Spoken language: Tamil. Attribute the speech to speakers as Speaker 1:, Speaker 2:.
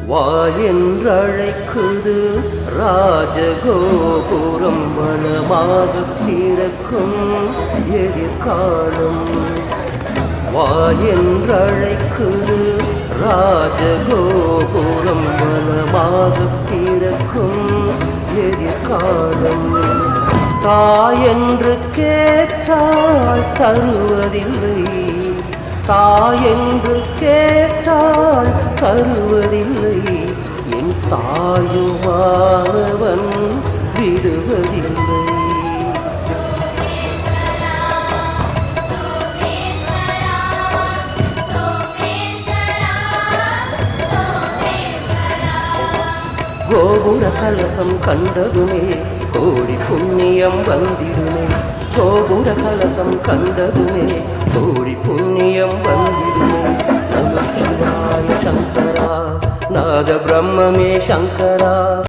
Speaker 1: வா என்றழைக்குது ராஜகோபுரம் வனமாக திறக்கும் எதிர்காலம். வா என்றழைக்குது ராஜகோபுரம் வனமாக திறக்கும் எதிர்காலம். தாயென்று கேட்டால் தருவதில்லை, தாயென்று கேட்டால் தருவதில்லை, என் தாயுமானவன் விடுவதில்லை. கோபுர கலசம் கண்டதுமே கோடி புண்ணியம் வந்திடுமே. கோபுர கலசம் கண்டதுமே கோடி புண்ணியம் வந்திடுமே. நம சிவாய சங்கரா, நாத பிரம்மமே சங்கரா.